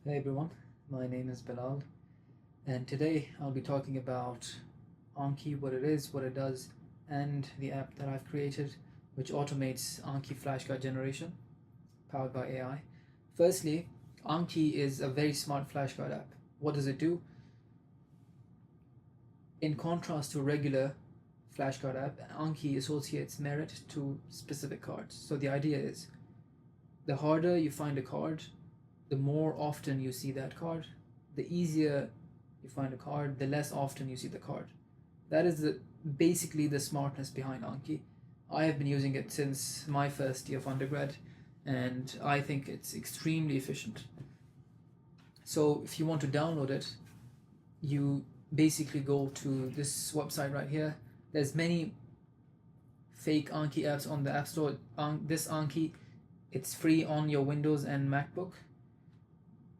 Hey everyone, my name is Bilal, and today I'll be talking about Anki, what it is, what it does, and the app that I've created, which automates Anki flashcard generation, powered by AI. Firstly, Anki is a very smart flashcard app. What does it do? In contrast to regular flashcard app, Anki associates merit to specific cards. So the idea is, the harder you find a card, the more often you see that card. The easier you find a card, the less often you see the card. That is basically the smartness behind Anki. I have been using it since my first year of undergrad, and I think it's extremely efficient. So if you want to download it, you basically go to this website right here. There's many fake Anki apps on the App Store. This Anki, it's free on your Windows and MacBook.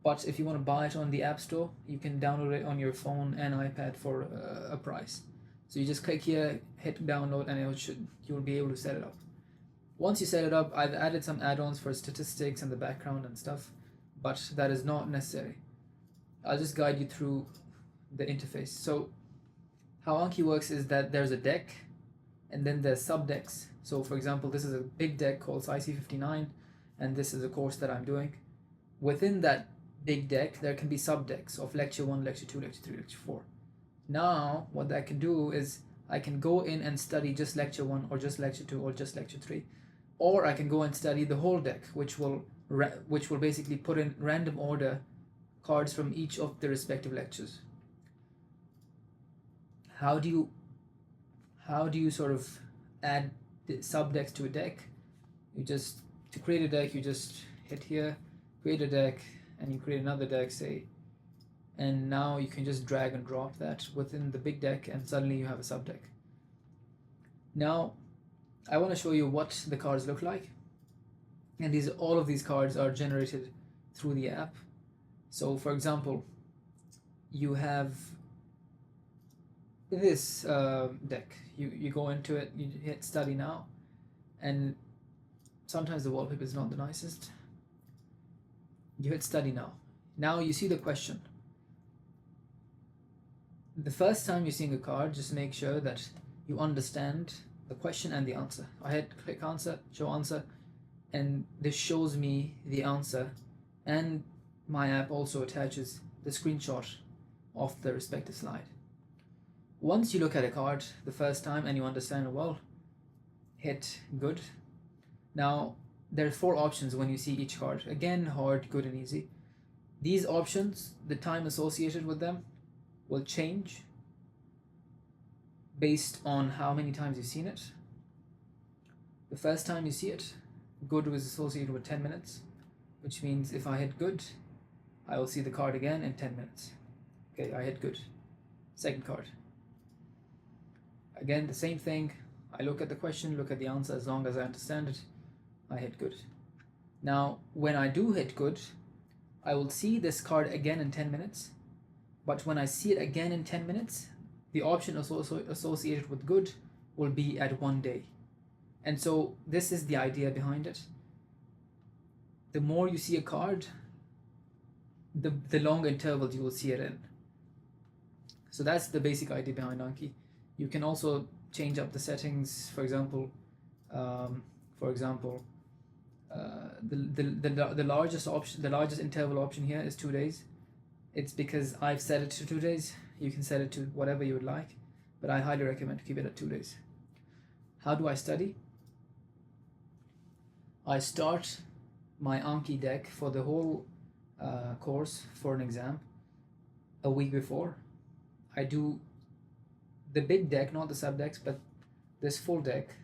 But if you want to buy it on the App Store, you can download it on your phone and iPad for a price. So you just click here, hit download, and you'll be able to set it up. Once you set it up, I've added some add-ons for statistics and the background and stuff, but that is not necessary. I'll just guide you through the interface. So how Anki works is that there's a deck, and then there's sub-decks. So for example, this is a big deck called IC59, and this is a course that I'm doing. Within that big deck, there can be sub-decks of lecture 1, lecture 2, lecture 3, lecture 4. Now, what that can do is I can go in and study just lecture 1 or just lecture 2 or just lecture 3. Or I can go and study the whole deck, which will basically put in random order cards from each of the respective lectures. How do you sort of add the sub-decks to a deck? To create a deck, you just hit here, create a deck, and you create another deck, say, and now you can just drag and drop that within the big deck, and suddenly you have a sub deck. Now I want to show you what the cards look like, and all of these cards are generated through the app. So for example, you have this deck. You go into it, you hit study now, and sometimes the wallpaper is not the nicest. You hit study now. Now you see the question. The first time you're seeing a card, just make sure that you understand the question and the answer. I hit click answer, show answer, and this shows me the answer, and my app also attaches the screenshot of the respective slide. Once you look at a card the first time and you understand it well, hit good. Now there are 4 options when you see each card. Again, hard, good, and easy. These options, the time associated with them will change based on how many times you've seen it. The first time you see it, good was associated with 10 minutes, which means if I hit good, I will see the card again in 10 minutes. Okay, I hit good. Second card. Again, the same thing. I look at the question, look at the answer. As long as I understand it, I hit good. Now, when I do hit good, I will see this card again in 10 minutes. But when I see it again in 10 minutes, the option also associated with good will be at 1 day. And so this is the idea behind it. The more you see a card, the longer intervals you will see it in. So that's the basic idea behind Anki. You can also change up the settings. For example, the largest option, the largest interval option here is 2 days. It's because I've set it to 2 days. You can set it to whatever you would like, but I highly recommend to keep it at 2 days. How do I study? I start my Anki deck for the whole course for an exam a week before. I do the big deck, not the sub decks, but this full deck,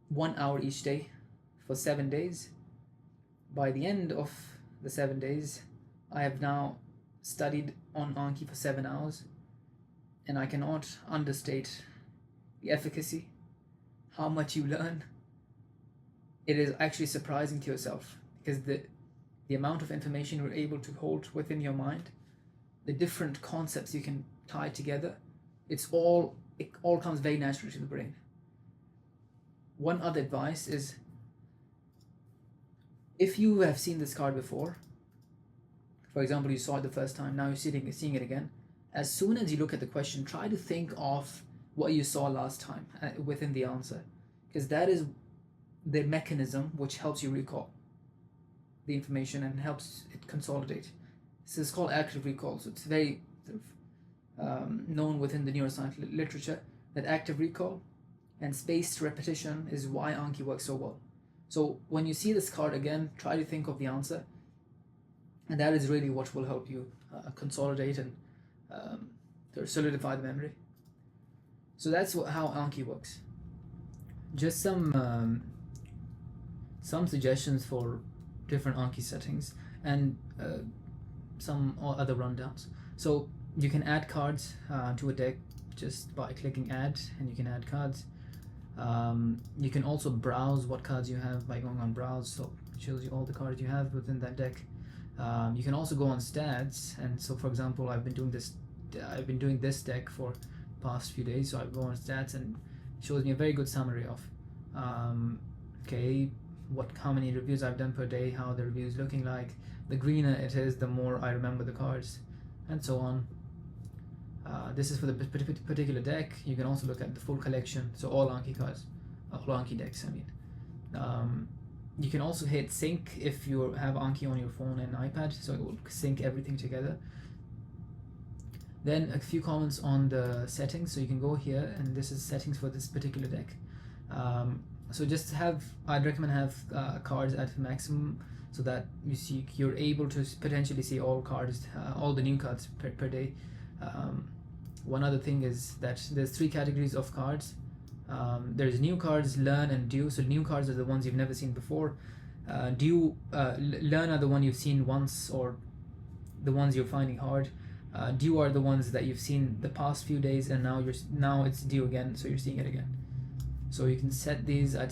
1 hour each day for 7 days. By the end of the 7 days, I have now studied on Anki for 7 hours, and I cannot understate the efficacy, how much you learn. It is actually surprising to yourself, because the amount of information you're able to hold within your mind, the different concepts you can tie together, it all comes very naturally to the brain. One other advice is, if you have seen this card before, For example, you saw it the first time, now you're seeing it again. As soon as you look at the question, try to think of what you saw last time within the answer, because that is the mechanism which helps you recall the information and helps it consolidate. This is called active recall. So it's very sort of known within the neuroscience literature that active recall and spaced repetition is why Anki works so well. So when you see this card again, try to think of the answer, and that is really what will help you consolidate and solidify the memory. So that's how Anki works. Just some suggestions for different Anki settings and some other rundowns. So you can add cards to a deck just by clicking add, and you can add cards. You can also browse what cards you have by going on browse, so it shows you all the cards you have within that deck. You can also go on stats, and so for example, I've been doing this deck for past few days, so I go on stats and it shows me a very good summary of how many reviews I've done per day, how the review is looking like. The greener it is, the more I remember the cards, and so on. This is for the particular deck. You can also look at the full collection, so all Anki cards, all Anki decks, I mean. You can also hit sync if you have Anki on your phone and iPad, so it will sync everything together. Then a few comments on the settings. So you can go here, and this is settings for this particular deck. So just I'd recommend have cards at maximum, so that you're able to potentially see all cards, all the new cards per day. One other thing is that there's 3 categories of cards. There's new cards, learn, and due. So new cards are the ones you've never seen before. Learn are the one you've seen once, or the ones you're finding hard. Due are the ones that you've seen the past few days, and now it's due again, so you're seeing it again. So you can set these. I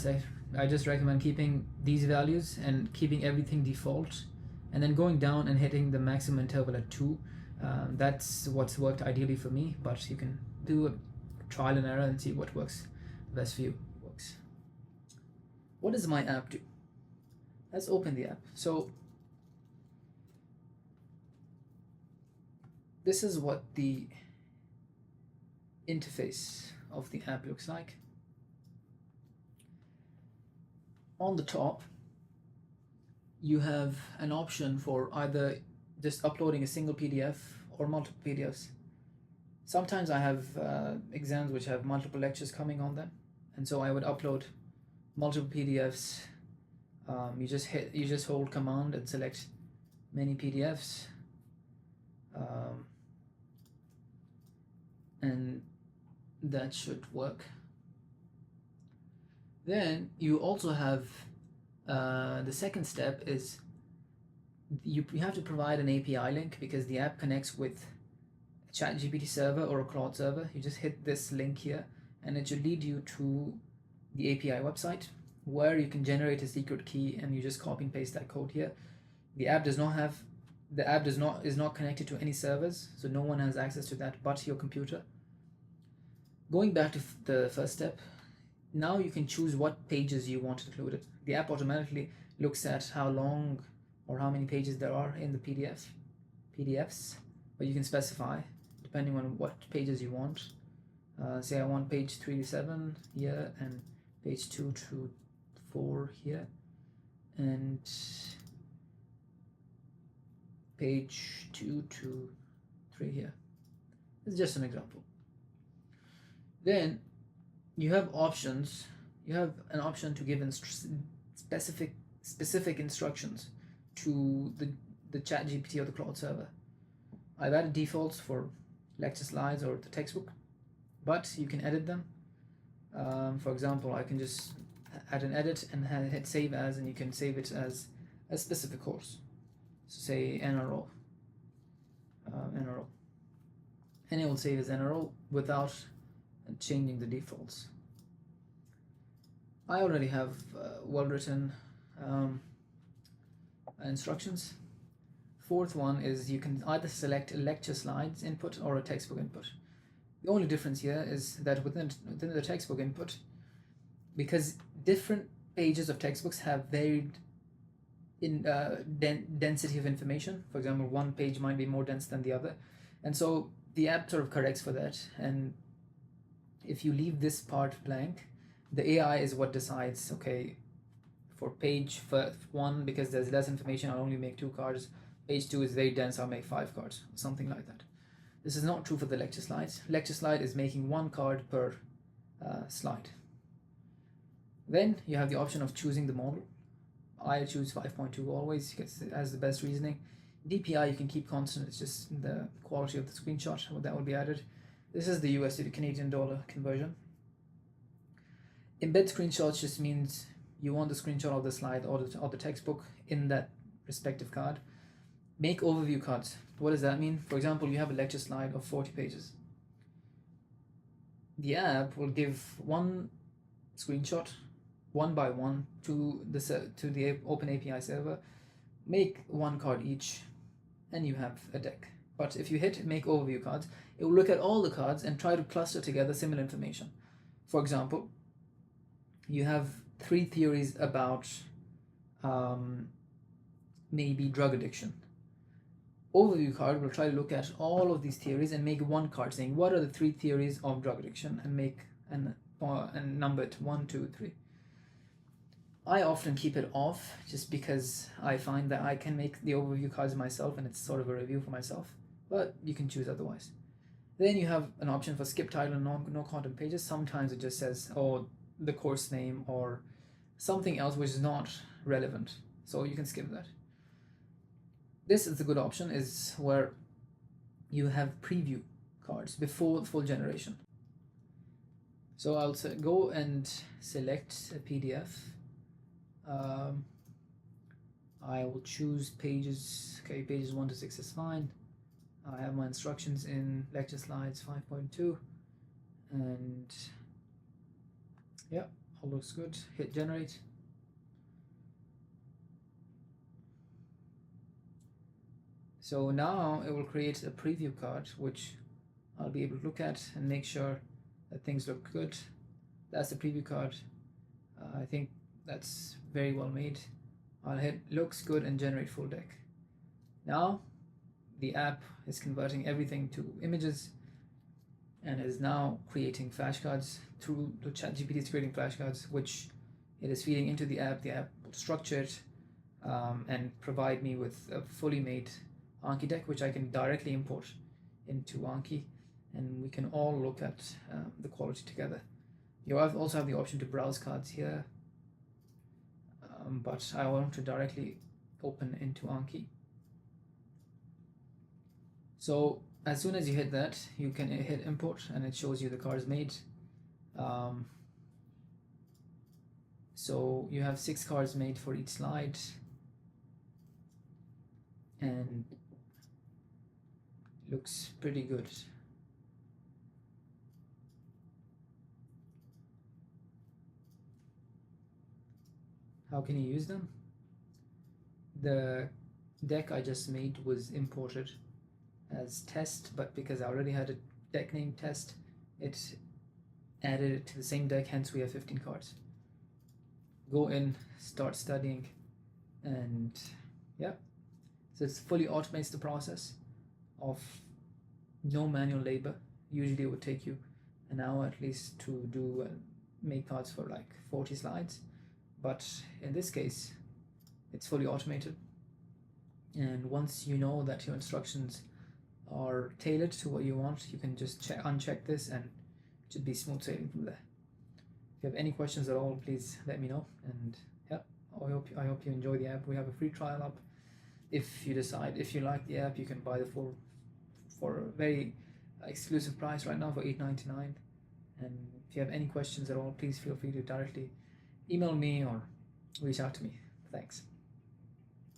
just recommend keeping these values and keeping everything default, and then going down and hitting the maximum interval at 2. That's what's worked ideally for me, but you can do a trial and error and see what works best for you. What does my app do? Let's open the app. So this is what the interface of the app looks like. On the top, you have an option for either just uploading a single PDF or multiple PDFs. Sometimes I have exams which have multiple lectures coming on them, and so I would upload multiple PDFs. You just hold command and select many PDFs, and that should work. Then you also have the second step is you have to provide an API link, because the app connects with a ChatGPT server or a Claude server. You just hit this link here, and it should lead you to the API website, where you can generate a secret key, and you just copy and paste that code here. The app is not connected to any servers, so no one has access to that but your computer. Going back to the first step, now you can choose what pages you want included. The app automatically looks at how long or how many pages there are in the PDFs, but you can specify depending on what pages you want. Say I want page 3 to 7 here, and page 2 to 4 here, and page 2 to 3 here. It's just an example. Then you have options. You have an option to give specific instructions to the ChatGPT or the Claude server. I've added defaults for lecture slides or the textbook, but you can edit them. For example, I can just add an edit and hit save as, and you can save it as a specific course. So say NRO, and it will save as NRO without changing the defaults. I already have well-written instructions. Fourth one is you can either select a lecture slides input or a textbook input. The only difference here is that within the textbook input, because different pages of textbooks have varied in density of information. For example, one page might be more dense than the other, and so the app sort of corrects for that. And if you leave this part blank, the AI is what decides, okay, for page 1, because there's less information, I'll only make 2 cards. Page 2 is very dense, I'll make 5 cards, something like that. This is not true for the lecture slides. Lecture slide is making 1 card per slide. Then you have the option of choosing the model. I choose 5.2 always, because it has the best reasoning. DPI you can keep constant, it's just the quality of the screenshot that will be added. This is the USD to Canadian dollar conversion. Embed screenshots just means you want the screenshot of the slide or the textbook in that respective card. Make overview cards. What does that mean? For example, you have a lecture slide of 40 pages. The app will give one screenshot, one by one, to the Open API server. Make 1 card each, and you have a deck. But if you hit make overview cards, it will look at all the cards and try to cluster together similar information. For example, you have 3 theories about maybe drug addiction. Overview card will try to look at all of these theories and make 1 card saying what are the 3 theories of drug addiction, and make and number it 1, 2, 3. I often keep it off just because I find that I can make the overview cards myself and it's sort of a review for myself, but you can choose otherwise. Then you have an option for skip title and no content pages. Sometimes it just says, oh, the course name or something else which is not relevant, so you can skip that. This is a good option, is where you have preview cards before the full generation. So I'll go and select a PDF. I will choose pages. Okay, pages 1 to 6 is fine. I have my instructions in lecture slides 5.2, and yeah, all looks good. Hit generate. So now it will create a preview card which I'll be able to look at and make sure that things look good. That's the preview card. I think that's very well made. I'll hit looks good and generate full deck. Now the app is converting everything to images and is now creating flashcards through the ChatGPT is creating flashcards which it is feeding into the app. The app will structure it and provide me with a fully made Anki deck which I can directly import into Anki, and we can all look at the quality together. You also have the option to browse cards here, but I want to directly open into Anki. So as soon as you hit that, you can hit import and it shows you the cards made. So you have 6 cards made for each slide, and looks pretty good. How can you use them? The deck I just made was imported as test, but because I already had a deck named test, it added it to the same deck, hence we have 15 cards. Go in, start studying, and yeah, so it fully automates the process of no manual labor. Usually it would take you an hour at least to do make cards for like 40 slides, but in this case it's fully automated, and once you know that your instructions are tailored to what you want, you can just uncheck this and it should be smooth sailing from there. If you have any questions at all, please let me know, and yeah, I hope you enjoy the app. We have a free trial up. If you decide, if you like the app, you can buy the full for a very exclusive price right now for $8.99. And if you have any questions at all, please feel free to directly email me or reach out to me. Thanks.